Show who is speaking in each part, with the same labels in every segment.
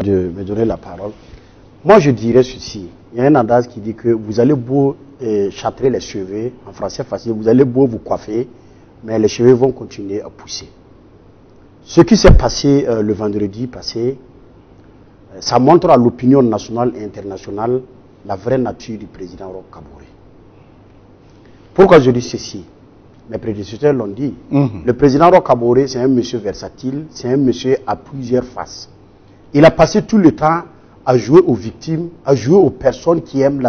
Speaker 1: de me donner la parole. Moi, je dirais ceci. Il y a un adage qui dit que vous allez beau châtrer les cheveux, en français facile, vous allez beau vous coiffer, mais les cheveux vont continuer à pousser. Ce qui s'est passé le vendredi passé, ça montre à l'opinion nationale et internationale la vraie nature du président Roch Kaboré. Pourquoi je dis ceci? Mes prédécesseurs l'ont dit. Le président Roch Kaboré, c'est un monsieur versatile, c'est un monsieur à plusieurs faces. Il a passé tout le temps à jouer aux victimes, à jouer aux personnes qui aiment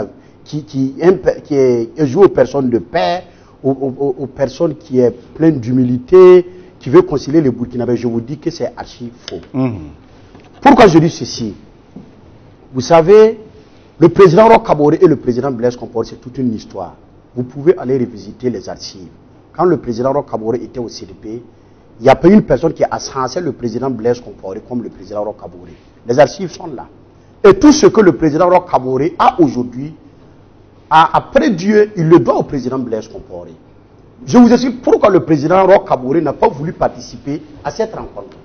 Speaker 1: jouer aux personnes de paix, aux personnes qui sont pleines d'humilité, qui veut concilier les Burkinabés. Je vous dis que c'est archi faux. Pourquoi je dis ceci? Vous savez, le président Roch Kaboré et le président Blaise Compaoré, c'est toute une histoire. Vous pouvez aller revisiter les archives. Quand le président Roch Kaboré était au CDP, il n'y a pas une personne qui a censé le président Blaise Compaoré comme le président Roch Kaboré. Les archives sont là. Et tout ce que le président Roch Kaboré a aujourd'hui, après Dieu, il le doit au président Blaise Compaoré. Je vous explique pourquoi le président Roch Kaboré n'a pas voulu participer à cette rencontre.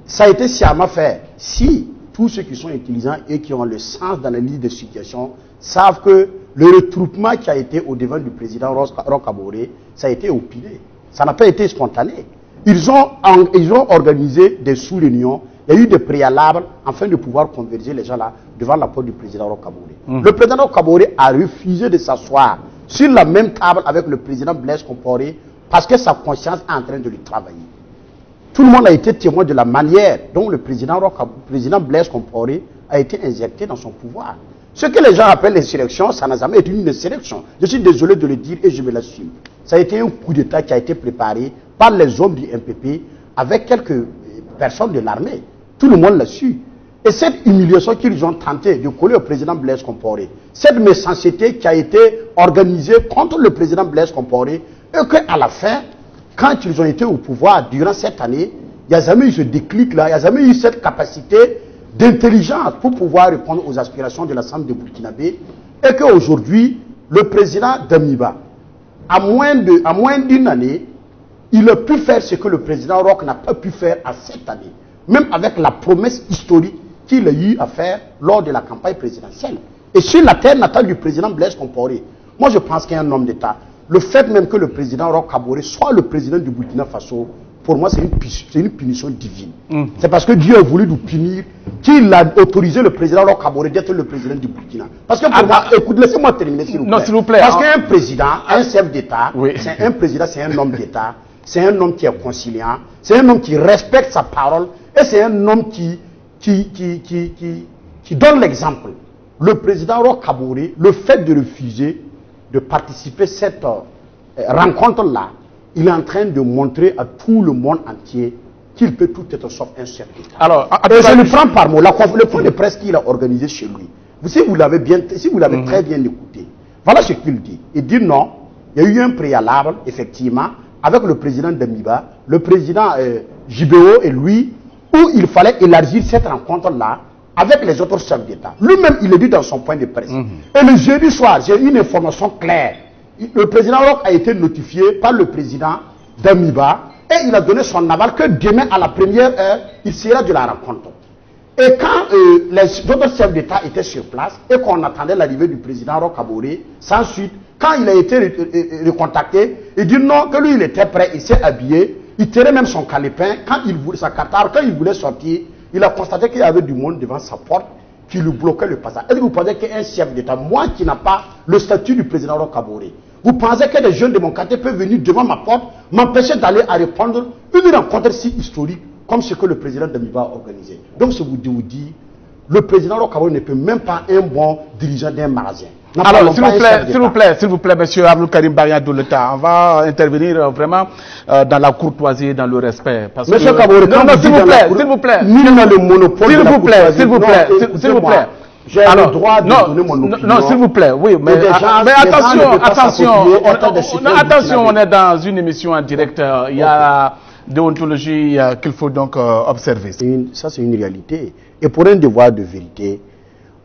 Speaker 1: Ça a été sciemment fait. Si tous ceux qui sont intelligents et qui ont le sens d'analyse de situation savent que le retroupement qui a été au devant du président Roch Kaboré, ça a été opiné. Ça n'a pas été spontané. Ils ont organisé des sous-réunions. Il y a eu des préalables afin de pouvoir converger les gens là devant la porte du président Roch Kaboré. Le président Roch Kaboré a refusé de s'asseoir sur la même table avec le président Blaise Compaoré parce que sa conscience est en train de lui travailler. Tout le monde a été témoin de la manière dont le président Blaise Compaoré a été injecté dans son pouvoir. Ce que les gens appellent l'insurrection, ça n'a jamais été une insurrection. Je suis désolé de le dire et je me l'assume. Ça a été un coup d'État qui a été préparé par les hommes du MPP avec quelques personnes de l'armée. Tout le monde l'a su. Et cette humiliation qu'ils ont tenté de coller au président Blaise Compaoré, cette méchanceté qui a été organisée contre le président Blaise Compaoré, et qu'à la fin, quand ils ont été au pouvoir durant cette année, il n'y a jamais eu ce déclic-là, il n'y a jamais eu cette capacité d'intelligence pour pouvoir répondre aux aspirations de l'Assemblée de Burkinabé, et qu'aujourd'hui, le président Damiba, à moins d'une année, il a pu faire ce que le président Roch n'a pas pu faire à cette année, même avec la promesse historique qu'il a eu à faire lors de la campagne présidentielle. Et sur la terre natale du président Blaise Compaoré, moi je pense qu'il y a un homme d'État. Le fait même que le président Roch Kaboré soit le président du Burkina Faso, pour moi c'est une punition divine. C'est parce que Dieu a voulu nous punir qu'il a autorisé le président Roch Kaboré d'être le président du Burkina. Parce que pour moi, écoute, laissez-moi terminer s'il vous plaît.
Speaker 2: Non, s'il vous plaît.
Speaker 1: Parce qu'un président, un chef d'État, c'est un président, c'est un homme d'État, c'est un homme qui est conciliant, c'est un homme qui respecte sa parole, et c'est un homme qui donne l'exemple. Le président Roch Kaboré, le fait de refuser de participer à cette rencontre-là, il est en train de montrer à tout le monde entier qu'il peut tout être sauf un chef d'État. Alors, et je le prends par mot, le point de presse qu'il a organisé chez lui. Si vous l'avez très bien écouté, voilà ce qu'il dit. Il dit non, il y a eu un préalable, effectivement, avec le président Damiba, le président JBO et lui, où il fallait élargir cette rencontre-là avec les autres chefs d'État. Lui-même, il le dit dans son point de presse. Et le jeudi soir, j'ai une information claire. Le président Roch a été notifié par le président Damiba et il a donné son aval que demain, à la première heure, il sera de la rencontre. Et quand les autres chefs d'État étaient sur place et qu'on attendait l'arrivée du président Roch Kaboré, sans suite, quand il a été recontacté, il dit non, que lui, il était prêt, il s'est habillé, il tirait même son calepin, sa cathare, quand il voulait sortir, il a constaté qu'il y avait du monde devant sa porte qui lui bloquait le passage. Est-ce que vous pensez qu'un chef d'État, moi qui n'a pas le statut du président Roch Kaboré, vous pensez que des jeunes de mon quartier peuvent venir devant ma porte, m'empêcher d'aller à répondre une rencontre si historique comme ce que le président Damiba a organisé? Donc, je vous dis, le président Roch Kaboré ne peut même pas être un bon dirigeant d'un magasin.
Speaker 2: Alors, s'il vous plaît, monsieur Abdul Karim Bariadou Leta, on va intervenir vraiment dans la courtoisie, dans le respect. Parce
Speaker 1: monsieur Kaboré,
Speaker 2: s'il vous plaît,
Speaker 1: nul n'a le monopole de la courtoisie.
Speaker 2: S'il vous plaît.
Speaker 1: J'ai le droit de donner mon opinion.
Speaker 2: Non, s'il vous plaît, oui, mais attention, on est dans une émission en direct, il y a déontologie qu'il faut donc observer.
Speaker 1: Ça, c'est une réalité. Et pour un devoir de vérité,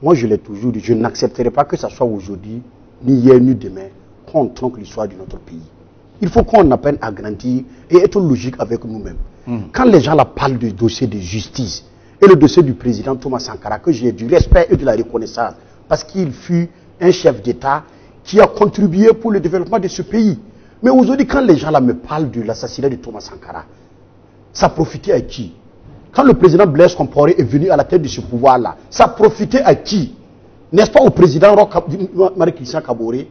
Speaker 1: moi, je l'ai toujours dit, je n'accepterai pas que ce soit aujourd'hui, ni hier, ni demain, qu'on tronque l'histoire de notre pays. Il faut qu'on apprenne à grandir et être logique avec nous-mêmes. Quand les gens là parlent de dossier de justice, et le dossier du président Thomas Sankara, que j'ai du respect et de la reconnaissance, parce qu'il fut un chef d'État qui a contribué pour le développement de ce pays. Mais aujourd'hui, quand les gens là me parlent de l'assassinat de Thomas Sankara, ça profitait à qui? Quand le président Blaise Compaoré est venu à la tête de ce pouvoir-là, ça profitait à qui? N'est-ce pas au président Marie-Christian Kaboré?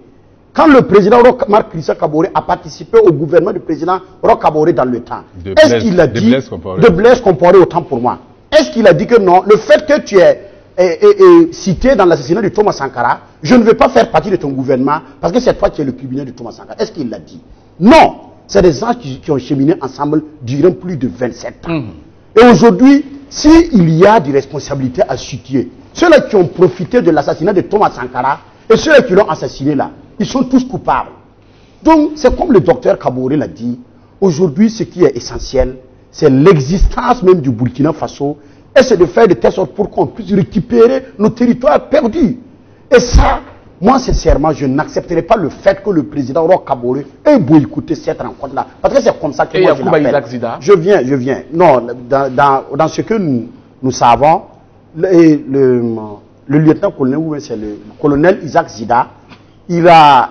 Speaker 1: Quand le président Marie-Christian Kaboré a participé au gouvernement du président Kaboré dans le temps, est-ce qu'il a dit de Blaise Compaoré autant pour moi? Est-ce qu'il a dit que non, le fait que tu es cité dans l'assassinat de Thomas Sankara, je ne veux pas faire partie de ton gouvernement parce que cette fois tu es le criminel de Thomas Sankara? Est-ce qu'il l'a dit? Non, c'est des gens qui ont cheminé ensemble durant plus de 27 ans. Et aujourd'hui, s'il y a des responsabilités à situer, ceux-là qui ont profité de l'assassinat de Thomas Sankara et ceux-là qui l'ont assassiné là, ils sont tous coupables. Donc, c'est comme le docteur Kaboré l'a dit, aujourd'hui, ce qui est essentiel, c'est l'existence même du Burkina Faso, et c'est de faire de telle sorte pour qu'on puisse récupérer nos territoires perdus. Et ça, moi, sincèrement, je n'accepterai pas le fait que le président Roch Kaboré ait boycotté cette rencontre-là. Parce que c'est comme ça que moi, je l'appelle. Je viens. Non, dans ce que nous savons, le lieutenant-colonel, c'est le colonel Isaac Zida, il a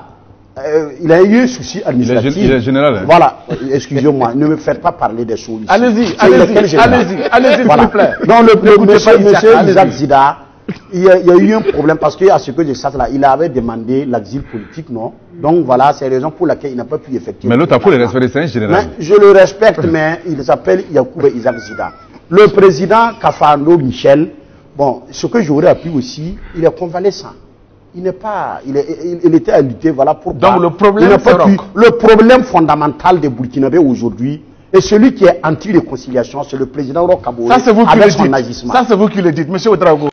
Speaker 1: eu un souci administratif.
Speaker 2: Il est général. Hein.
Speaker 1: Voilà, excusez-moi, ne me faites pas parler des choses.
Speaker 2: Allez-y, s'il vous plaît.
Speaker 1: Non, le monsieur Isaac Zida, il y a eu un problème parce qu'à ce que je sache là, il avait demandé l'exil politique, non? Donc voilà, c'est la raison pour laquelle il n'a pas pu effectuer.
Speaker 2: Mais l'autre, il faut le respecter, c'est un général.
Speaker 1: Je le respecte, mais il s'appelle Yacoub Isaac Zida. Le président Kafando Michel, bon, ce que j'aurais appris aussi, il est convalescent. Il n'est pas, il était à lutter, voilà pourquoi.
Speaker 2: Donc le problème,
Speaker 1: le problème fondamental des Burkinabés aujourd'hui, et celui qui est anti-réconciliation, c'est le président Roch Kaboré avec son agissement.
Speaker 2: Ça, c'est vous qui le dites, monsieur Ouedraogo.